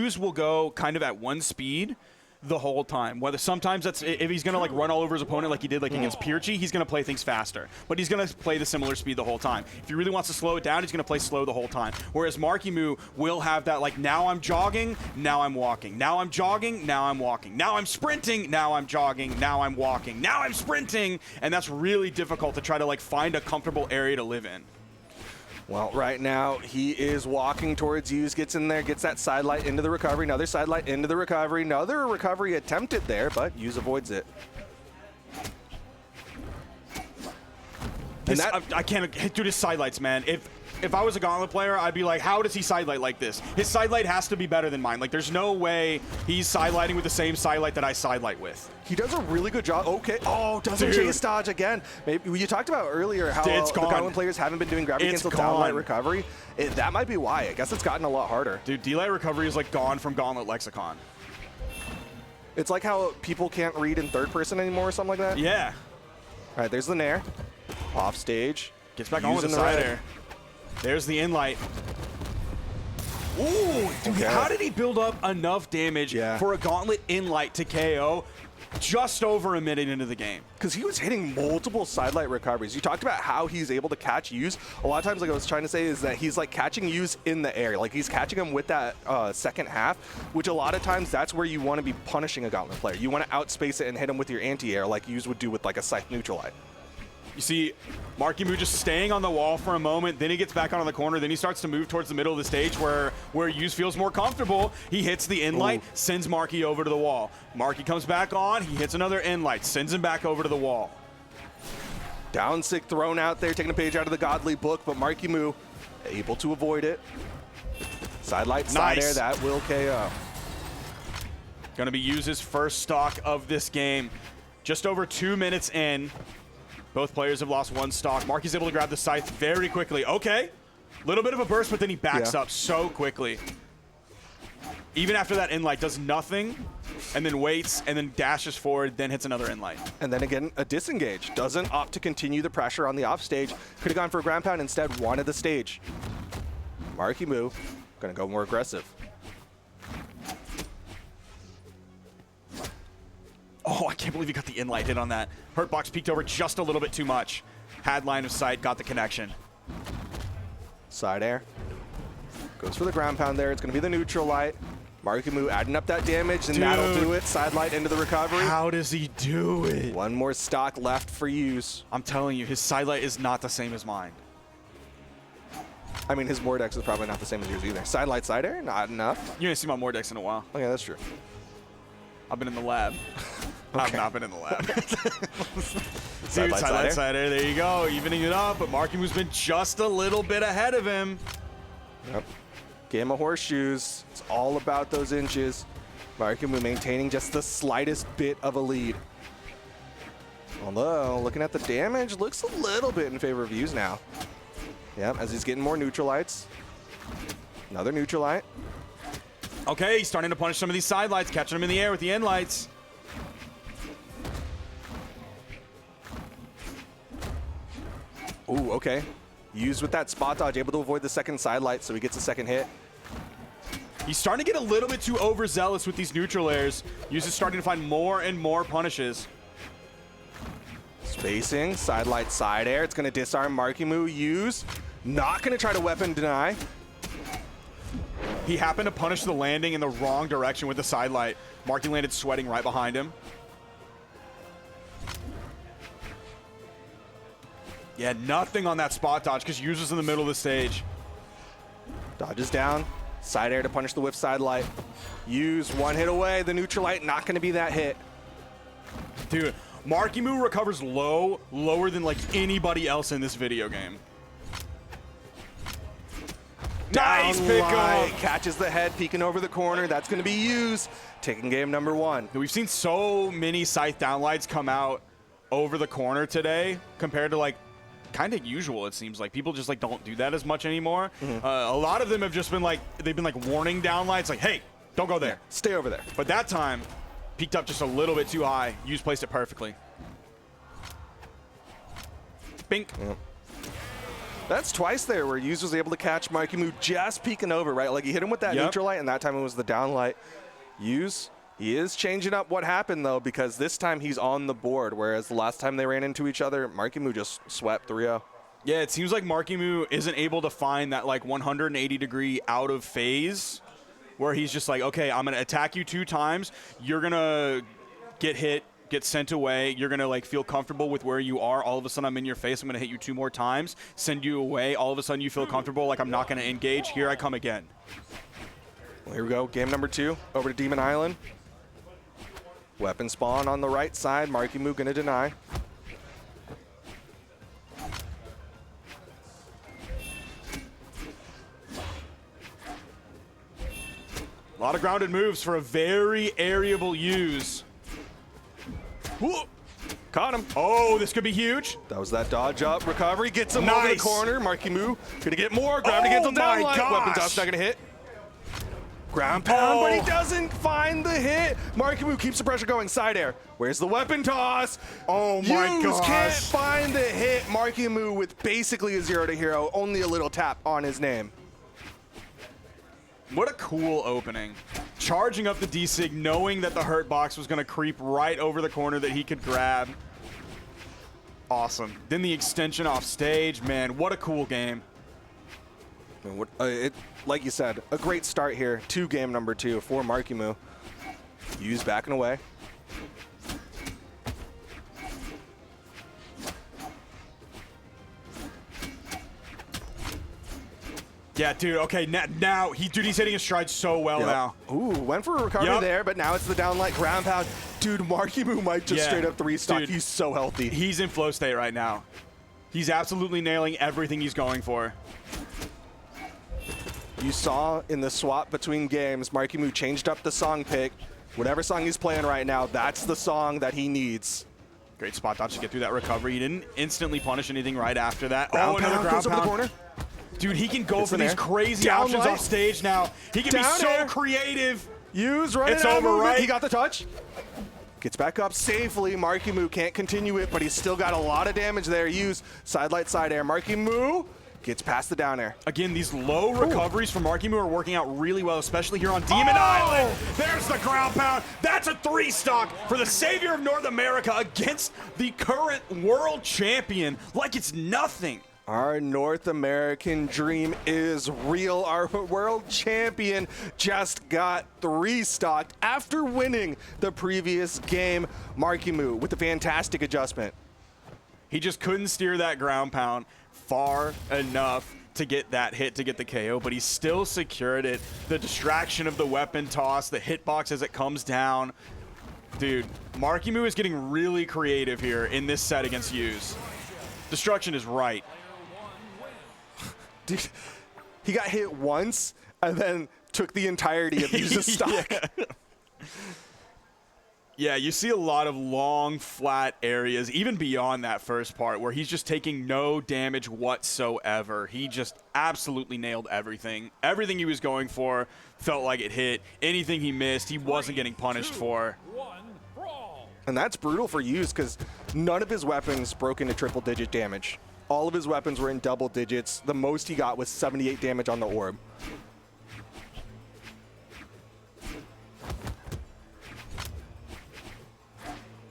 Use will go kind of at one speed the whole time. Whether sometimes that's if he's gonna like run all over his opponent like he did like against Pirchi, he's gonna play things faster. But he's gonna play the similar speed the whole time. If he really wants to slow it down, he's gonna play slow the whole time. Whereas Marckiemoo will have that like now I'm jogging, now I'm walking. Now I'm jogging, now I'm walking. Now I'm sprinting, now I'm jogging, now I'm walking. Now I'm sprinting, and that's really difficult to try to like find a comfortable area to live in. Well, right now, he is walking towards Hughes, gets in there, gets that sidelight into the recovery, another sidelight into the recovery, another recovery attempted there, but Hughes avoids it. I can't do his sidelights, man. If I was a Gauntlet player, I'd be like, how does he sidelight like this? His sidelight has to be better than mine. Like, there's no way he's sidelighting with the same sidelight that I sidelight with. He does a really good job. Okay. Oh, doesn't chase dodge again. Maybe you talked about earlier how the Gauntlet players haven't been doing gravity cancel downlight recovery. That might be why. I guess it's gotten a lot harder. Dude, D-light recovery is like gone from Gauntlet lexicon. It's like how people can't read in third person anymore or something like that. Yeah. All right, there's the Nair. Off stage. Gets back on with the side air. There's the in-light. Ooh, dude, how did he build up enough damage for a Gauntlet in-light to KO just over a minute into the game? Because he was hitting multiple sidelight recoveries. You talked about how he's able to catch Hughes. A lot of times, like I was trying to say, is that he's like catching Hughes in the air. Like he's catching him with that second half, which a lot of times that's where you want to be punishing a Gauntlet player. You want to outspace it and hit him with your anti-air like Hughes would do with like a Scythe neutral light. You see Marckiemoo just staying on the wall for a moment, then he gets back onto the corner, then he starts to move towards the middle of the stage where Hughes feels more comfortable. He hits the in-light, sends Marky over to the wall. Marky comes back on, he hits another in-light, sends him back over to the wall. Down sick thrown out there, taking a page out of the godly book, but Marckiemoo able to avoid it. Sidelight, side air, that will KO. Gonna be Hughes' first stock of this game. Just over 2 minutes in. Both players have lost one stock. Marky's able to grab the scythe very quickly. Okay, little bit of a burst, but then he backs up so quickly. Even after that in-light, does nothing, and then waits, and then dashes forward, then hits another in-light. And then again, a disengage. Doesn't opt to continue the pressure on the off stage. Could have gone for a ground pound, instead wanted the stage. Marckiemoo gonna go more aggressive. Oh, I can't believe he got the in-light hit on that. Hurtbox peeked over just a little bit too much. Had line of sight, got the connection. Side air. Goes for the ground pound there. It's going to be the neutral light. Marckiemoo adding up that damage, and that'll do it. Side light into the recovery. How does he do it? One more stock left for Hughes. I'm telling you, his side light is not the same as mine. I mean, his Mordex is probably not the same as yours either. Side light, side air, not enough. You ain't seen my Mordex in a while. Okay, that's true. I've been in the lab. Okay. I've not been in the lab. Side light, side air. There you go, evening it up. But Marckiemoo been just a little bit ahead of him. Yep. Game of horseshoes. It's all about those inches. Marckiemoo maintaining just the slightest bit of a lead. Although, looking at the damage, looks a little bit in favor of Hughes now. Yep, as he's getting more neutral lights. Another neutral light. Okay, he's starting to punish some of these side lights, catching them in the air with the end lights. Ooh, okay. Hughes with that spot dodge, able to avoid the second side light, so he gets a second hit. He's starting to get a little bit too overzealous with these neutral airs. Hughes is starting to find more and more punishes. Spacing, side light, side air. It's going to disarm Marckiemoo. Hughes not going to try to weapon deny. He happened to punish the landing in the wrong direction with the side light. Marky landed sweating right behind him. Yeah, nothing on that spot dodge because Hughes was in the middle of the stage. Dodges down. Side air to punish the whiff side light. Hughes one hit away. The neutral light not going to be that hit. Dude, Marckiemoo recovers lower than like anybody else in this video game. Nice pickup. Catches the head, peeking over the corner. That's going to be Hughes, taking game number one. We've seen so many scythe downlights come out over the corner today compared to like kind of usual. It seems like people just like don't do that as much anymore. A lot of them have just been like, they've been like warning downlights like, hey, don't go there. Yeah, stay over there. But that time, peaked up just a little bit too high. Hughes placed it perfectly. Bink. Yep. That's twice there where Yuz was able to catch Marckiemoo just peeking over, right? Like he hit him with that neutral light, and that time it was the down light. Yuz, he is changing up what happened, though, because this time he's on the board, whereas the last time they ran into each other, Marckiemoo just swept 3-0. Yeah, it seems like Marckiemoo isn't able to find that like 180-degree out of phase where he's just like, okay, I'm going to attack you 2 times. You're going to get hit, get sent away. You're going to like feel comfortable with where you are. All of a sudden, I'm in your face. I'm going to hit you 2 more times, send you away. All of a sudden, you feel comfortable, like I'm not going to engage. Here I come again. Well, here we go. Game number 2 over to Demon Island. Weapon spawn on the right side. Marckiemoo going to deny. A lot of grounded moves for a very aeriable use. Whoa. Caught him. Oh, this could be huge. That was that dodge up. Recovery gets him over the corner. Marckiemoo gonna get more. Ground against him down light. Weapon toss not gonna hit. Ground pound, but he doesn't find the hit. Marckiemoo keeps the pressure going. Side air. Where's the weapon toss? Oh my gosh. Can't find the hit. Marckiemoo with basically a 0 to hero. Only a little tap on his name. What a cool opening. Charging up the D-Sig, knowing that the hurt box was going to creep right over the corner that he could grab. Awesome. Then the extension off stage. Man, what a cool game. Like you said, a great start here to game number 2 for Marckiemoo. Yuz backing away. Yeah, dude, okay, now, he's hitting his stride so well now. Ooh, went for a recovery there, but now it's the down light ground pound. Dude, Marckiemoo might just straight up 3-stock. He's so healthy. He's in flow state right now. He's absolutely nailing everything he's going for. You saw in the swap between games, Marckiemoo changed up the song pick. Whatever song he's playing right now, that's the song that he needs. Great spot dodge to get through that recovery. He didn't instantly punish anything right after that. Ground pound, another ground goes over the corner. Dude, he can go for these crazy options off stage now. He can be so creative. Yuz right. It's over, right? He got the touch. Gets back up safely. Marckiemoo can't continue it, but he's still got a lot of damage there. Yuz side light, side air. Marckiemoo gets past the down air. Again, these low recoveries from Marckiemoo are working out really well, especially here on Demon Island. There's the ground pound. That's a 3-stock for the savior of North America against the current world champion like it's nothing. Our North American dream is real. Our world champion just got 3-stocked after winning the previous game. Marckiemoo with a fantastic adjustment. He just couldn't steer that ground pound far enough to get that hit to get the KO, but he still secured it. The distraction of the weapon toss, the hitbox as it comes down. Dude, Marckiemoo is getting really creative here in this set against Yuz. Destruction is right. Dude, he got hit once and then took the entirety of Yuz's stock. Yeah, you see a lot of long, flat areas, even beyond that first part, where he's just taking no damage whatsoever. He just absolutely nailed everything. Everything he was going for felt like it hit. Anything he missed, he wasn't getting punished for. And that's brutal for Yuz because none of his weapons broke into triple-digit damage. All of his weapons were in double digits. The most he got was 78 damage on the orb.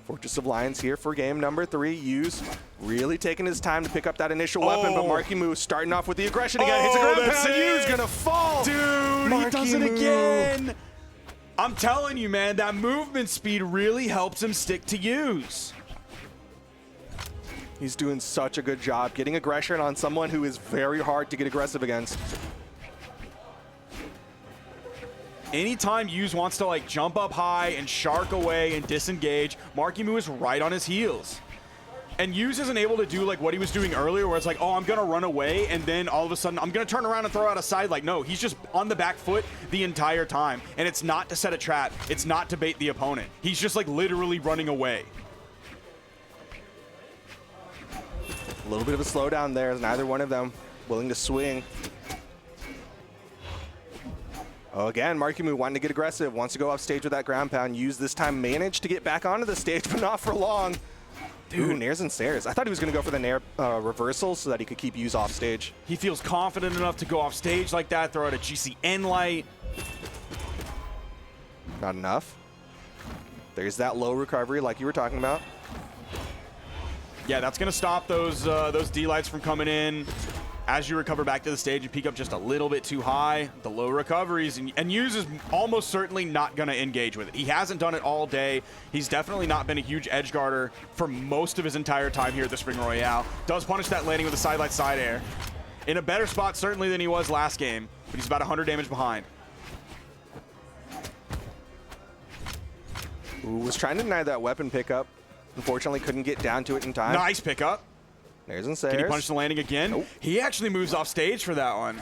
Fortress of Lions here for game number 3. Yuz really taking his time to pick up that initial weapon, but Marckiemoo starting off with the aggression again. Hits a ground pound. Yuz gonna fall. Dude, he does it again. I'm telling you, man, that movement speed really helps him stick to Yuz. He's doing such a good job getting aggression on someone who is very hard to get aggressive against. Anytime Yuz wants to like jump up high and shark away and disengage, Marckiemoo is right on his heels. And Yuz isn't able to do like what he was doing earlier where it's like, oh, I'm gonna run away and then all of a sudden I'm gonna turn around and throw out a side. Like, no, he's just on the back foot the entire time. And it's not to set a trap, it's not to bait the opponent. He's just like literally running away. A little bit of a slowdown there as neither one of them willing to swing. Oh, again, Marckiemoo wanting to get aggressive, wants to go off stage with that ground pound. Yuz this time managed to get back onto the stage, but not for long. Ooh, nairs and stairs. I thought he was going to go for the nair reversal so that he could keep Use off stage. He feels confident enough to go off stage like that, throw out a GCN light. Not enough. There's that low recovery like you were talking about. Yeah, that's going to stop those D-lights from coming in. As you recover back to the stage, you peak up just a little bit too high. The low recoveries, and Use is almost certainly not going to engage with it. He hasn't done it all day. He's definitely not been a huge edge guarder for most of his entire time here at the Spring Royale. Does punish that landing with a side-light side air. In a better spot, certainly, than he was last game, but he's about 100 damage behind. Ooh, was trying to deny that weapon pickup. Unfortunately, couldn't get down to it in time. Nice pickup. Nairs and stairs. Can he punish the landing again? Nope. He actually moves off stage for that one.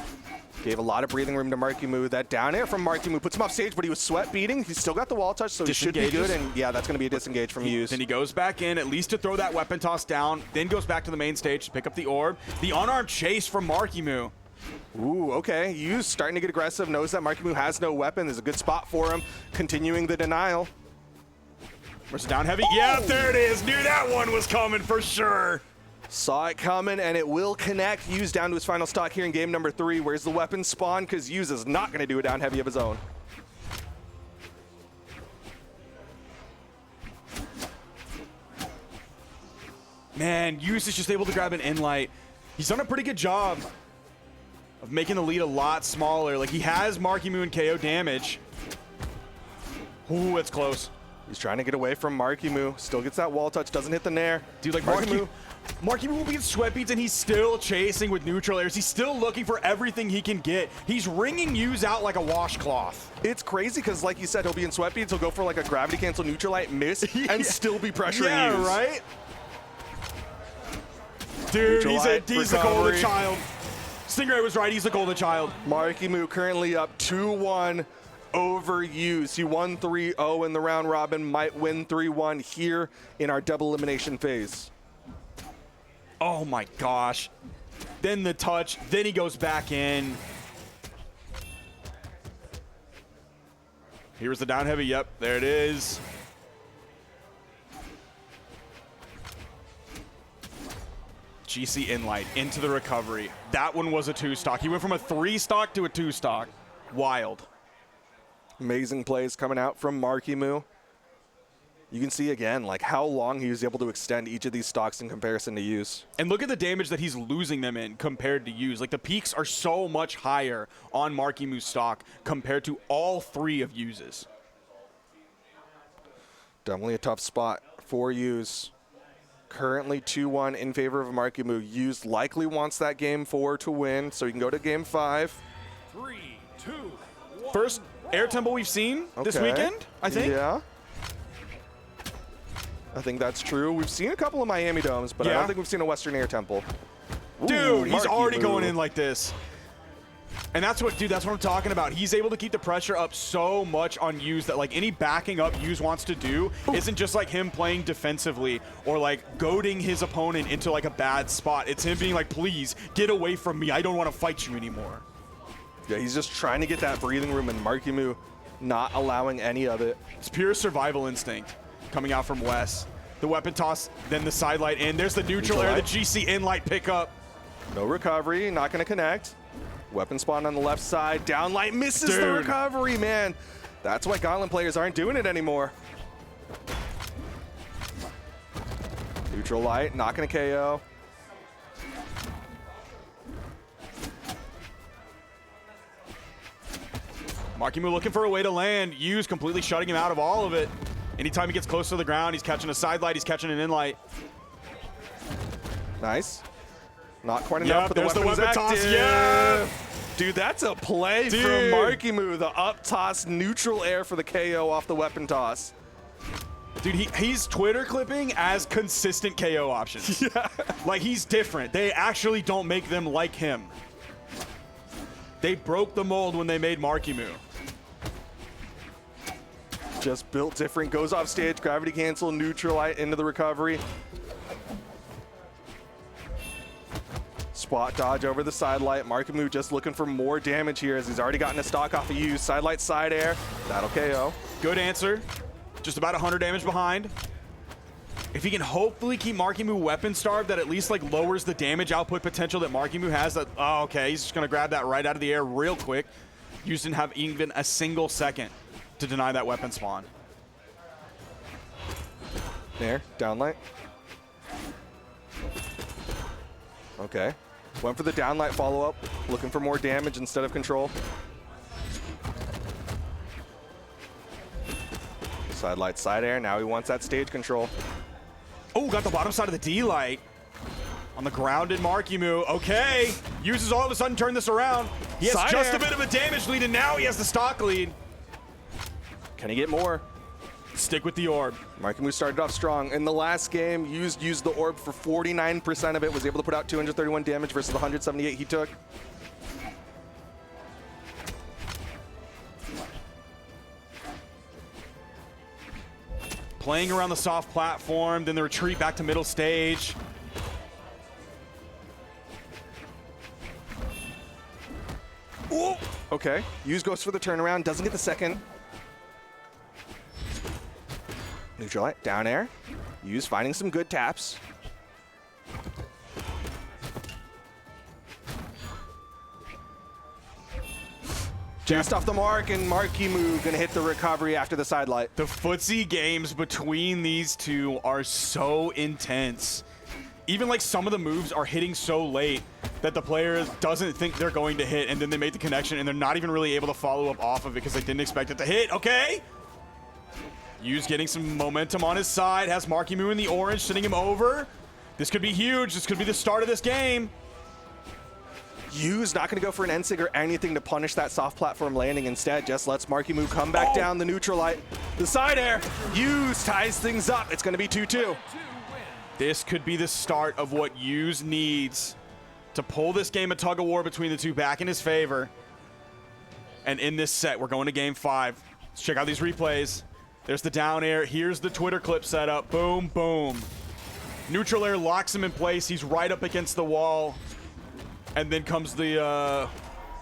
Gave a lot of breathing room to Marckiemoo. That down air from Marckiemoo puts him off stage, but he was sweat beating. He's still got the wall touch, so he should be good. And yeah, that's going to be a disengage from Use. Then he goes back in, at least to throw that weapon toss down, then goes back to the main stage to pick up the orb. The unarmed chase from Marckiemoo. Ooh, okay. Use starting to get aggressive, knows that Marckiemoo has no weapon. There's a good spot for him. Continuing the denial. Where's the down heavy? Oh! Yeah, there it is. Knew that one was coming for sure. Saw it coming, and it will connect. Use down to his final stock here in game number 3. Where's the weapon spawn? Because Use is not going to do a down heavy of his own. Man, Use is just able to grab an in-light. He's done a pretty good job of making the lead a lot smaller. Like, he has Marckiemoo and KO damage. Ooh, it's close. He's trying to get away from Marckiemoo. Still gets that wall touch, doesn't hit the nair. Dude, like Marckiemoo will be in sweat beats, and he's still chasing with neutral airs. He's still looking for everything he can get. He's wringing Use out like a washcloth. It's crazy because, like you said, he'll be in sweat beats. He'll go for like a gravity cancel neutral light miss and still be pressuring Use. Yeah, right? Dude, he's a golden child. Stingray was right. He's a golden child. Marckiemoo currently up 2-1 over Use. He won 3-0 in the round robin, might win 3-1 here in our double elimination phase. Oh my gosh. Then the touch, then he goes back in. Here's the down heavy, yep, there it is. GC Inlight into the recovery. That one was a 2-stock. He went from a 3-stock to a 2-stock. Wild. Amazing plays coming out from Marckiemoo. You can see again like how long he was able to extend each of these stocks in comparison to Use. And look at the damage that he's losing them in compared to Use. Like, the peaks are so much higher on Marckiemoo's stock compared to all 3 of Use's. Definitely a tough spot for Use. Currently 2-1 in favor of Marckiemoo. Use likely wants that game 4 to win, so he can go to game 5. 3, 2, 1. First air temple we've seen this weekend, I think. Yeah. I think that's true. We've seen a couple of Miami domes, but I don't think we've seen a Western Air Temple. Dude, he's already going in like this. And that's what I'm talking about. He's able to keep the pressure up so much on Use that, like, any backing up Use wants to do isn't just like him playing defensively or like goading his opponent into like a bad spot. It's him being like, please get away from me. I don't want to fight you anymore. Yeah, he's just trying to get that breathing room, and Marckiemoo not allowing any of it. It's pure survival instinct coming out from Wes. The weapon toss, then the side light in. There's the neutral air, the GC in-light pickup. No recovery, not going to connect. Weapon spawn on the left side. Down light misses the recovery, man. That's why Gauntlet players aren't doing it anymore. Neutral light, not going to KO. Marckiemoo looking for a way to land. Use completely shutting him out of all of it. Anytime he gets close to the ground, he's catching a side light, he's catching an in-light. Nice. Not quite enough, but the weapon toss. Yeah! Dude, that's a play from Marckiemoo. The up toss, neutral air for the KO off the weapon toss. Dude, he's Twitter clipping as consistent KO options. Yeah. Like, he's different. They actually don't make them like him. They broke the mold when they made Marckiemoo. Just built different, goes off stage, gravity cancel, neutral light into the recovery. Spot dodge over the side light. Marckiemoo just looking for more damage here as he's already gotten a stock off of Use. Side light, side air. That'll KO. Good answer. Just about 100 damage behind. If he can hopefully keep Marckiemoo weapon starved, that at least like lowers the damage output potential that Marckiemoo has. That, oh, okay, he's just gonna grab that right out of the air real quick. Yus didn't have even a single second to deny that weapon spawn. There, downlight. Okay. Went for the downlight follow-up, looking for more damage instead of control. Side light, side air. Now he wants that stage control. Oh, got the bottom side of the D-light. On the grounded Marckiemoo. Okay. Uses all of a sudden turn this around. He has Side just air. a bit of a damage lead, and now he has the stock lead. Can he get more? Stick with the orb. Marckiemoo started off strong. In the last game, used the orb for 49% of it, was able to put out 231 damage versus the 178 he took. Playing around the soft platform, then the retreat back to middle stage. Ooh. Okay, Yus goes for the turnaround, doesn't get the second. Neutral light, down air. Yus finding some good taps. Just off the mark, and Marckiemoo gonna hit the recovery after the side light. The footsie games between these two are so intense. Even like some of the moves are hitting so late that the player doesn't think they're going to hit, and then they make the connection and they're not even really able to follow up off of it because they didn't expect it to hit. Okay. Yus getting some momentum on his side, has Marckiemoo in the orange, sending him over. This could be huge. This could be the start of this game. Yus not going to go for an N-Sig or anything to punish that soft platform landing. Instead, just lets Marckiemoo come back down the neutral light. The side air. Yus ties things up. It's going to be 2-2. This could be the start of what Yus needs to pull this game of tug-of-war between the two back in his favor. And in this set, we're going to game 5. Let's check out these replays. There's the down air. Here's the Twitter clip setup. Boom, boom. Neutral air locks him in place. He's right up against the wall. And then comes the,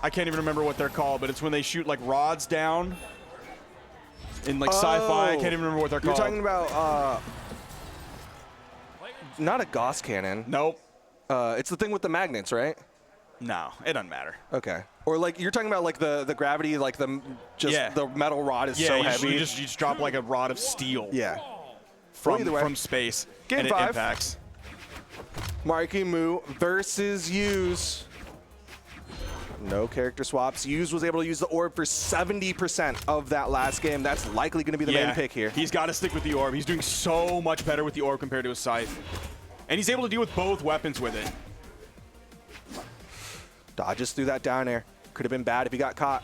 I can't even remember what they're called, but it's when they shoot like rods down in like sci-fi. I can't even remember what they're called. You're talking about, not a Gauss cannon. Nope. It's the thing with the magnets, right? No, it doesn't matter. Okay. Or like you're talking about like the gravity, like the the metal rod is so heavy. You just drop like a rod of steel. Yeah. From space. Game and 5. It impacts. Marckiemoo versus Yus. No character swaps. Yus was able to use the orb for 70% of that last game. That's likely going to be the main pick here. He's got to stick with the orb. He's doing so much better with the orb compared to his scythe. And he's able to deal with both weapons with it. Dodges through that down air. Could have been bad if he got caught.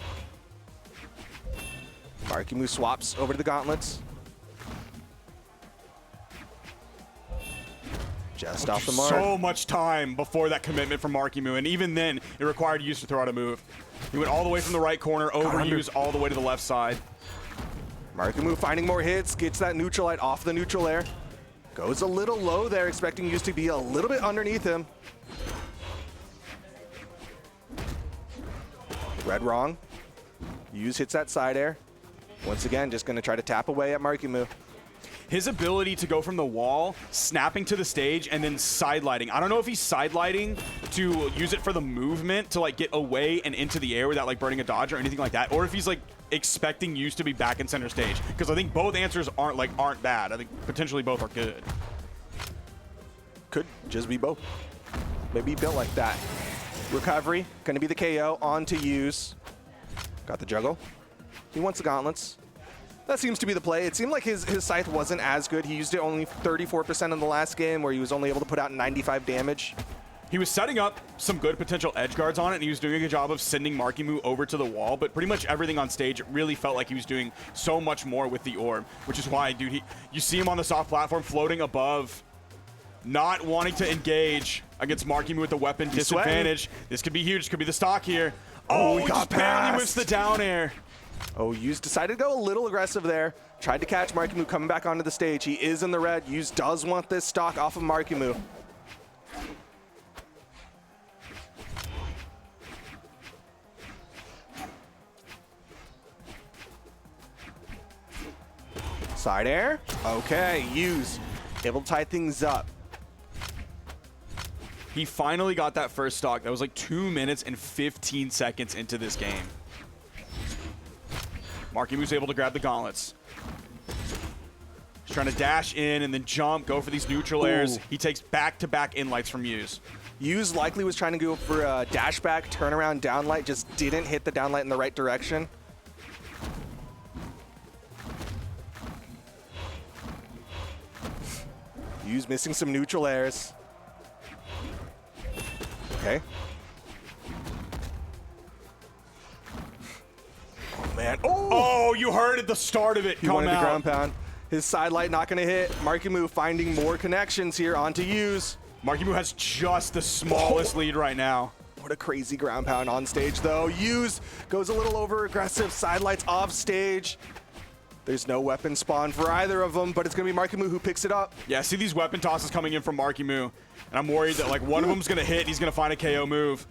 Marckiemoo swaps over to the gauntlets. Just off the mark. So much time before that commitment from Marckiemoo, and even then, it required Yus to throw out a move. He went all the way from the right corner, over Yus all the way to the left side. Marckiemoo finding more hits, gets that neutral light off the neutral air. Goes a little low there, expecting Yus to be a little bit underneath him. Red wrong. Yus hits that side air. Once again, just going to try to tap away at Marckiemoo. His ability to go from the wall, snapping to the stage, and then side-lighting. I don't know if he's side-lighting to use it for the movement to like get away and into the air without like burning a dodge or anything like that, or if he's like expecting Yus to be back in center stage. Because I think both answers aren't bad. I think potentially both are good. Could just be both. Maybe built like that. Recovery, going to be the KO onto Yus. Got the juggle. He wants the gauntlets. That seems to be the play. It seemed like his scythe wasn't as good. He used it only 34% in the last game, where he was only able to put out 95 damage. He was setting up some good potential edge guards on it, and he was doing a good job of sending Marckiemoo over to the wall, but pretty much everything on stage, it really felt like he was doing so much more with the orb, which is why, dude, you see him on the soft platform floating above, not wanting to engage against Marckiemoo with the weapon disadvantage. This could be huge. This could be the stock here. Oh, he just got barely past. missed the down air. Oh, Yus decided to go a little aggressive there. Tried to catch Marckiemoo coming back onto the stage. He is in the red. Yus does want this stock off of Marckiemoo. Side air. Okay, Yus able to tie things up. He finally got that first stock. That was like 2 minutes and 15 seconds into this game. Marckiemoo able to grab the gauntlets. He's trying to dash in and then jump, go for these neutral airs. He takes back-to-back inlights from Yuz. Yuz likely was trying to go for a dash back, turnaround downlight, just didn't hit the downlight in the right direction. Yuz missing some neutral airs. Okay. Oh, man. Oh, you heard at the start of it He come wanted out. the ground pound. His side light not going to hit. Marckiemoo finding more connections here onto Yuz. Marckiemoo has just the smallest lead right now. What a crazy ground pound on stage, though. Yuz goes a little over aggressive. Side lights off stage. There's no weapon spawn for either of them, but it's going to be Marckiemoo who picks it up. Yeah, see these weapon tosses coming in from Marckiemoo, and I'm worried that like one of them's going to hit and he's going to find a KO move.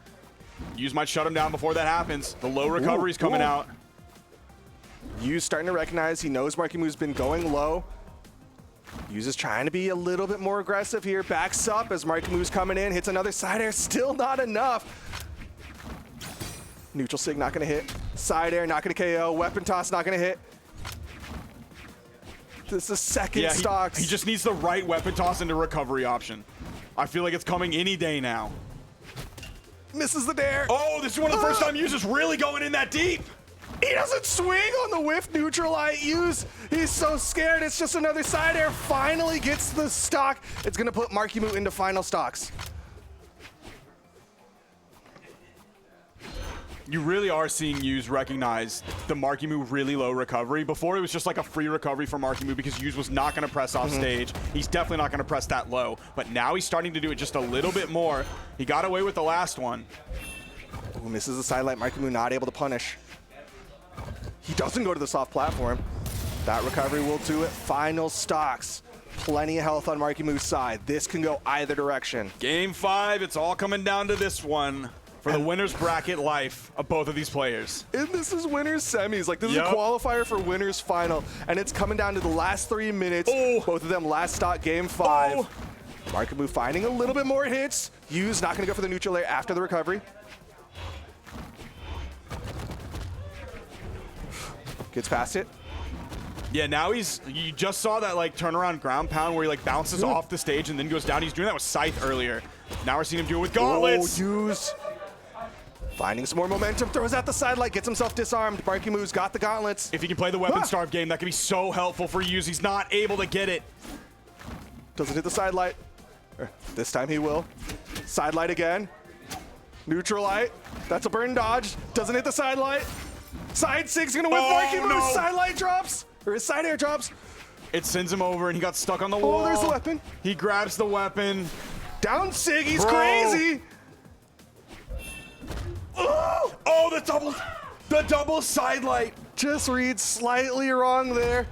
Yuz might shut him down before that happens. The low recovery's coming out. Yuz starting to recognize he knows Marckiemoo's been going low. Yuz is trying to be a little bit more aggressive here. Backs up as Marckiemoo's coming in, hits another side air, still not enough. Neutral sig not going to hit. Side air not going to KO. Weapon toss not going to hit. This is second stocks. He just needs the right weapon toss into recovery option. I feel like it's coming any day now. Misses the dare. Oh, this is one of the first time Yuz is really going in that deep. He doesn't swing on the whiff neutral light. Yuz, he's so scared. It's just another side air. Finally gets the stock. It's going to put Marckiemoo into final stocks. You really are seeing Yuz recognize the Marckiemoo really low recovery. Before it was just like a free recovery for Marckiemoo because Yuz was not going to press off stage. He's definitely not going to press that low. But now he's starting to do it just a little bit more. He got away with the last one. Ooh, misses the side light. Marckiemoo not able to punish. He doesn't go to the soft platform. That recovery will do it. Final stocks. Plenty of health on Marckiemoo's side. This can go either direction. Game 5, it's all coming down to this one for the winner's bracket life of both of these players. And this is winner's semis. Like, this is a qualifier for winner's final. And it's coming down to the last 3 minutes. Both of them last stock game 5. Marckiemoo finding a little bit more hits. Yuz not going to go for the neutral air after the recovery. Gets past it. Yeah, now you just saw that like turnaround ground pound where he like bounces off the stage and then goes down. He's doing that with Scythe earlier. Now we're seeing him do it with gauntlets. Oh, Yuz. Finding some more momentum, throws out the side light, gets himself disarmed. Marckiemoo's got the gauntlets. If he can play the weapon starve game, that could be so helpful for Yuz. He's not able to get it. Doesn't hit the side light. This time he will. Side light again. Neutral light. That's a burn dodge. Doesn't hit the side light. Side sig's gonna whip Marckiemoo. No. Side light drops. Or his side air drops. It sends him over and he got stuck on the wall. Oh, there's the weapon. He grabs the weapon. Down sig, he's crazy. Oh, the double side light. Just reads slightly wrong there.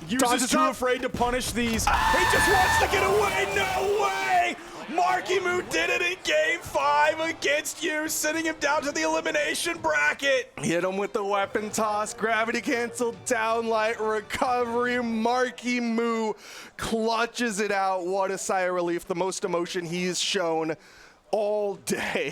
Yuz is too afraid to punish these. He just wants to get away. No way. Marckiemoo did it in game 5 against Yuz, sending him down to the elimination bracket. Hit him with the weapon toss, gravity cancel, downlight, recovery. Marckiemoo clutches it out. What a sigh of relief. The most emotion he's shown all day.